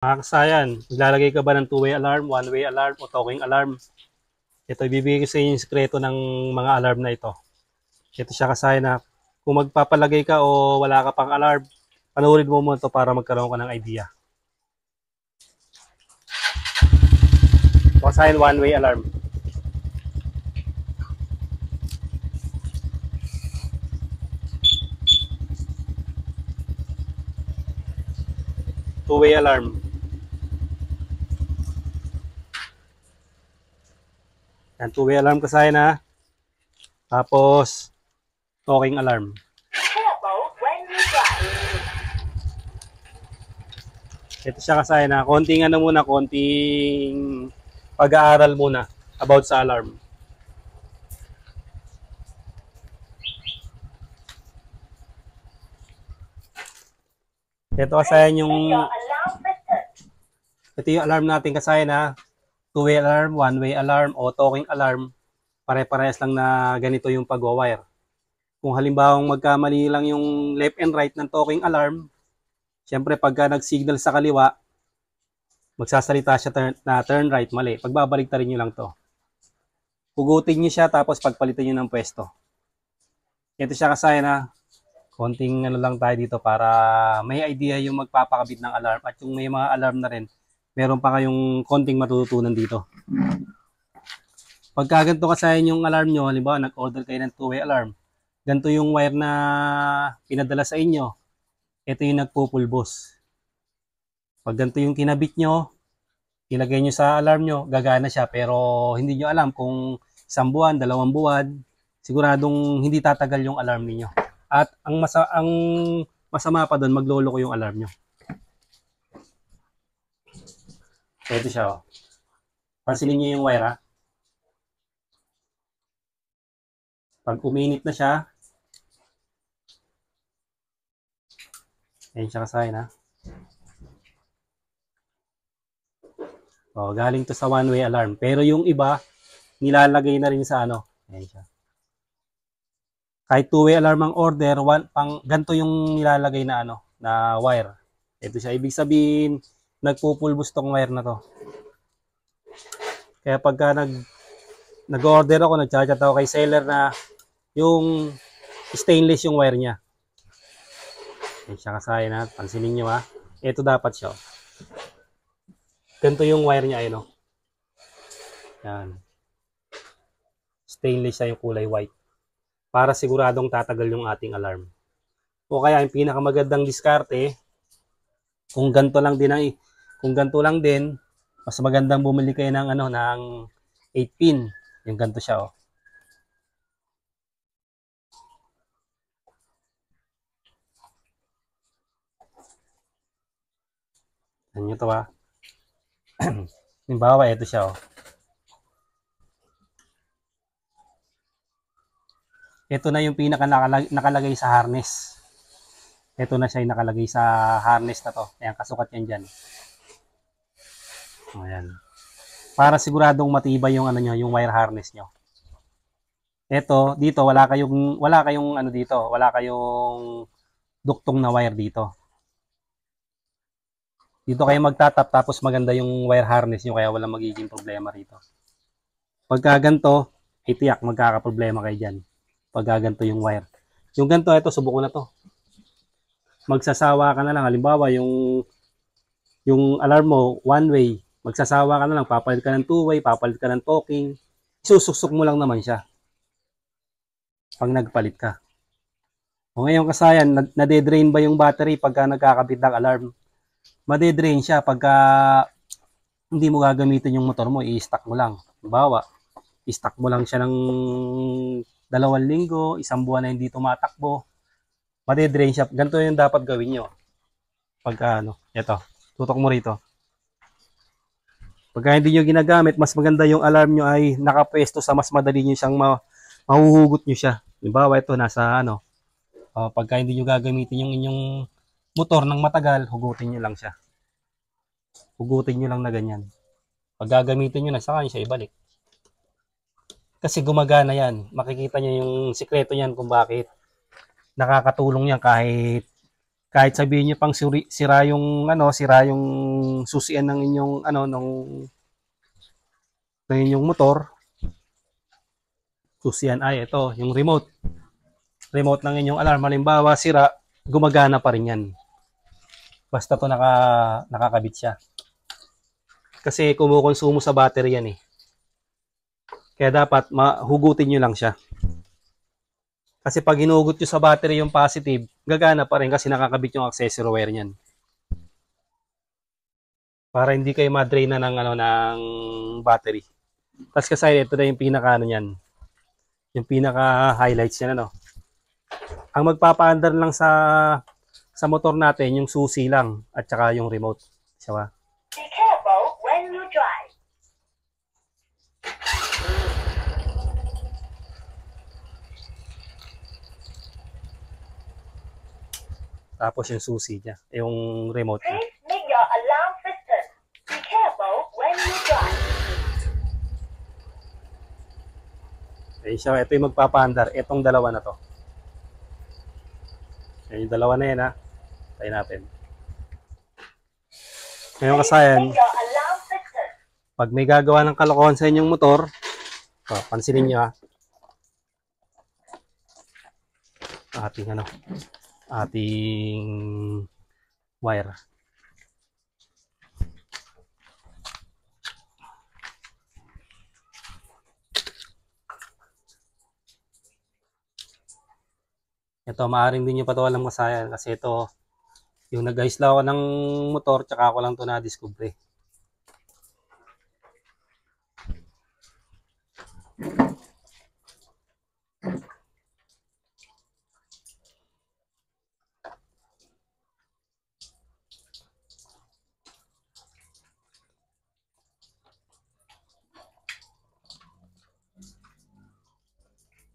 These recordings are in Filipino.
Mga kasayan, maglalagay ka ba ng two-way alarm, one-way alarm, o talking alarm? Ito, ibibigay ko sa inyo yung sekreto ng mga alarm na ito. Ito siya kasayan na kung magpapalagay ka o wala ka pang alarm, panoorin mo muna ito para magkaroon ka ng idea. Kasayan, one-way alarm. Two-way alarm. Yan, two-way alarm kasayan ha. Tapos, talking alarm. Ito siya kasayan na konting ano muna, konting pag-aaral muna about sa alarm. Ito kasayan yung ito yung alarm natin kasayan na two-way alarm, one-way alarm, o talking alarm. Pare-parehas lang na ganito yung pag-wire. Kung halimbawa magkamali lang yung left and right ng talking alarm, syempre pagka nag-signal sa kaliwa, magsasalita siya na turn right, mali. Pagbabalik-tarin nyo lang to. Hugutin nyo siya tapos pagpalitan nyo ng pwesto. Ito siya kasaya na konting ano lang tayo dito para may idea yung magpapakabit ng alarm at yung may mga alarm na rin, meron pa kayong konting matututunan dito. Pagka ganito kasayan yung alarm nyo, halimbawa nag-order kayo ng two-way alarm, ganito yung wire na pinadala sa inyo, ito yung nagpupulbos. Pag ganito yung kinabit nyo, ilagay nyo sa alarm nyo, gagana siya pero hindi nyo alam kung isang buwan, 2 buwan, siguradong hindi tatagal yung alarm niyo. At ang masama pa doon, magloloko yung alarm nyo. Ito siya, oh. Pansinin nyo yung wire, ha. Pag uminit na siya, ayun siya kasahin, ha. Oh, galing to sa one-way alarm. Pero yung iba, nilalagay na rin sa ano. Ayun siya. Kahit two-way alarm ang order, ganito yung nilalagay na ano, na wire. Ito siya. Ibig sabihin, nagpupulbos tong wire na to. Kaya pagka nag-order ako, nag-chat ako kay seller na yung stainless yung wire niya. Ayun siya kasahin, ha. Pansinin nyo, ha. Ito dapat siya. Ganito yung wire niya, ayun, oh. Yan. Stainless siya yung kulay white. Para siguradong tatagal yung ating alarm. O kaya yung pinakamagandang diskarte, kung ganito lang din mas magandang bumili kayo ng ano ng 8 pin. Yung ganito siya, oh. Ano nyo to, ha? Halimbawa, ito siya, oh. Ito na yung pinaka nakalagay sa harness. Ito na siya yung nakalagay sa harness na to. Ayan, kasukat yan dyan. Ayan. Para siguradong matibay yung ano nyo, yung wire harness nyo. Ito, dito wala kayong ano dito, wala kayong duktong na wire dito. Dito kayo magtatap tapos maganda yung wire harness nyo kaya walang magiging problema rito. Pagka ganito, itiyak magkakaproblema kayo dyan. Pagka ganito yung wire. Yung ganito, ito, subuko na to. Magsasawa ka na lang. Halimbawa, yung alarm mo, one way. Magsasawa ka na lang. Papalit ka ng two-way, papalit ka ng talking. Isusuksok mo lang naman siya. Pag nagpalit ka. O ngayon kasayan, nade-drain ba yung battery pagka nagkakabit ng alarm? Made-drain siya pagka hindi mo gagamitin yung motor mo, i-stack mo lang. Halimbawa, i-stack mo lang siya ng 2 linggo, 1 buwan na hindi tumatakbo. Made-drain siya. Ganito yung dapat gawin nyo. Pagka ano, ito, tutok mo rito. Pagka hindi nyo ginagamit, mas maganda yung alarm nyo ay nakapwesto sa mas madali nyo siyang mahuhugot nyo siya. Halimbawa, ito, nasa ano, pagka hindi nyo gagamitin yung inyong motor ng matagal, hugutin nyo lang siya. Hugutin nyo lang na ganyan. Pag gagamitin nyo na, saka nyo siya ibalik. Kasi gumagana yan. Makikita nyo yung sikreto yan kung bakit nakakatulong yan kahit Kahit sabihin niyo pang sira yung sira yung susian ng inyong ng inyong motor, susian ay ito, yung remote ng inyong alarm, halimbawa sira, gumagana pa rin yan. Basta to nakakabit siya. Kasi kumukonsumo sa battery yan eh. Kaya dapat hugutin nyo lang siya. Kasi pag hinugot nyo sa battery yung positive, gagana pa rin kasi nakakabit yung accessory wire niyan. Para hindi kayo ma-drain na ng battery. Tapos kasi ito na yung pinaka niyan. Yung pinaka highlights niyan Ang magpapaandar lang sa motor natin yung susi lang at saka yung remote. Diba? Be careful when you drive. Tapos yung susi niya, yung remote niya. Please make your alarm system. Be careful when you drive. Ayun siya, ito yung magpapaandar. Itong dalawa na to. Yung dalawa na yan Tayo natin. Ngayon kasayan, pag may gagawa ng kalokohan sa inyong motor, pansinin nyo ating wire. Ito, maaaring din nyo pa ito alam kasayan kasi ito, yung nag-ayos lang ako ng motor, tsaka ako lang ito na-discover.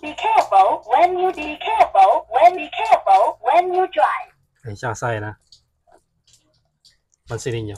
Be careful when you drive. Ayun siya kasayan Pansinin nyo.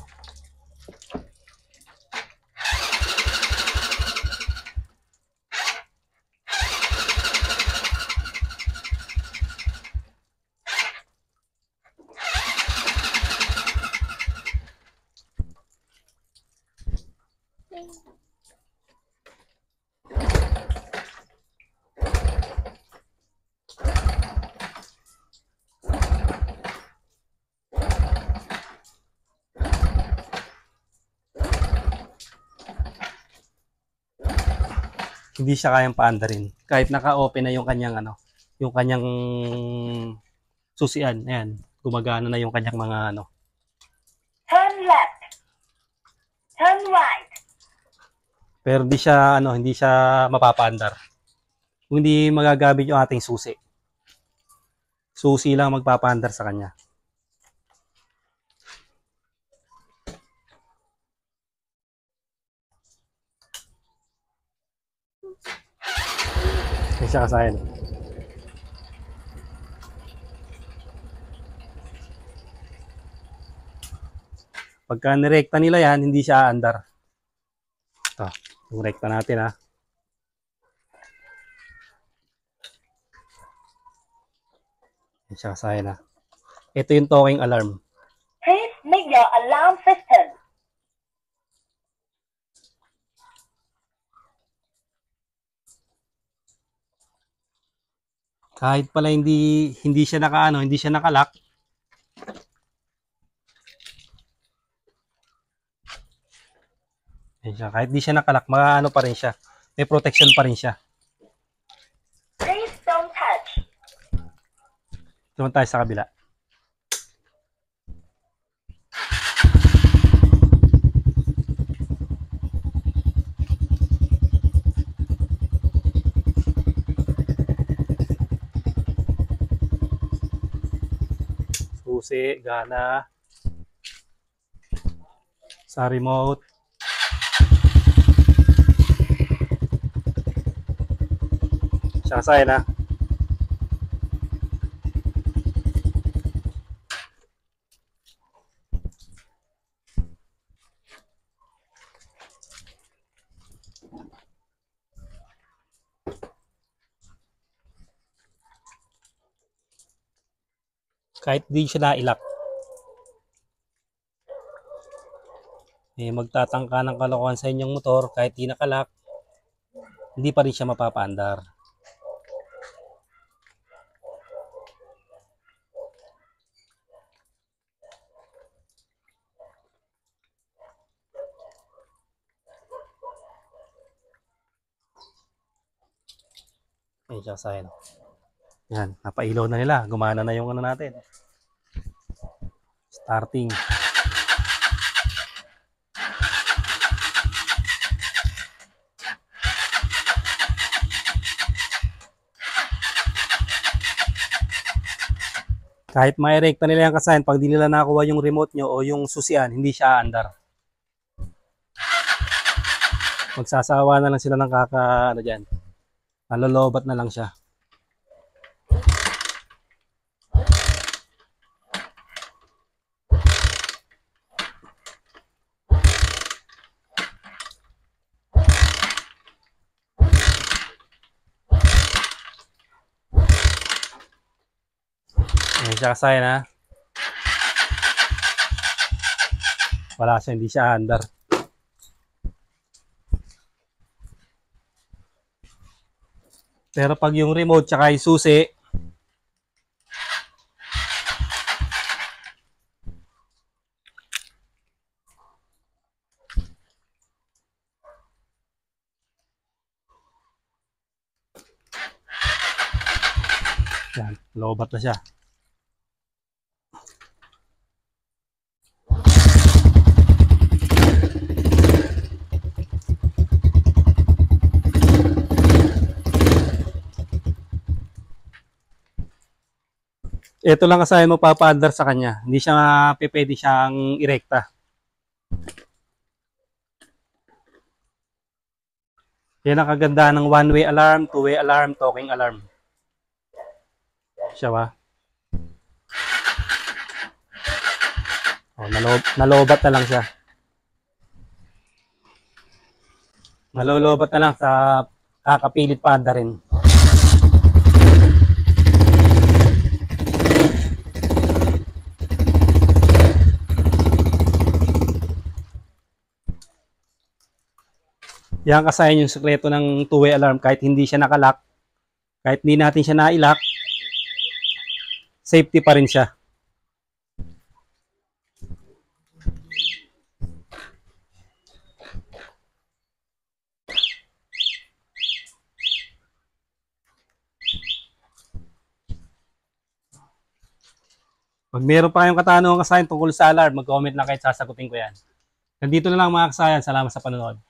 Hindi siya kayang paandarin. Kahit naka-open na yung kanyang yung kanyang susian. Ayan, gumagana na yung kanyang mga Turn left. Turn right. Pero hindi siya mapapaandar. Kung hindi magagamit yung ating susi. Susi lang magpapaandar sa kanya. Yan siya kasayan. Pagka nirekta nila yan, hindi siya aandar. Ito, yung rekta natin Yan siya kasayan Ito yung talking alarm. Please make your alarm system. Kahit pala hindi siya hindi siya nakalock. Kahit hindi siya nakalock, pa rin siya. May protection pa rin siya. Please don't touch. Tumunta tayo sa kabila. Susi, gana. Sa remote. Siya kasayan Kahit di siya na-ilock. Magtatangka ng kalokohan sa inyong motor kahit di nakalock, hindi pa rin siya mapapaandar. Ayan siya sa akin. Yan, napailaw na nila. Gumana na yung ano natin. Starting. Kahit mairekta nila yung kasayan, pag di nila nakuha yung remote nyo o yung susian, hindi siya aandar. Magsasawa na lang sila ng ano dyan. Nalolobat na lang siya. Ayan siya kasayan ha. Wala siya, hindi siya aandar. Pero pag yung remote tsaka yung susi, yan, lobat na siya. Ito lang kasi mo papaandar sa kanya. Hindi siya pwede siyang irekta. Yan ang kaganda ng one-way alarm, two-way alarm, talking alarm. Siya ba? Oh, nalobat na lang siya. Nalolobat na lang sa kakapilit paanda rin. Yan kasayan yung sekreto ng two-way alarm. Kahit hindi siya nakalock, kahit hindi natin siya na-lock, safety pa rin siya. Pag meron pa kayong katanungan kasayan tungkol sa alarm, mag-comment lang kahit sasagutin ko yan. Nandito na lang mga kasayan. Salamat sa panonood.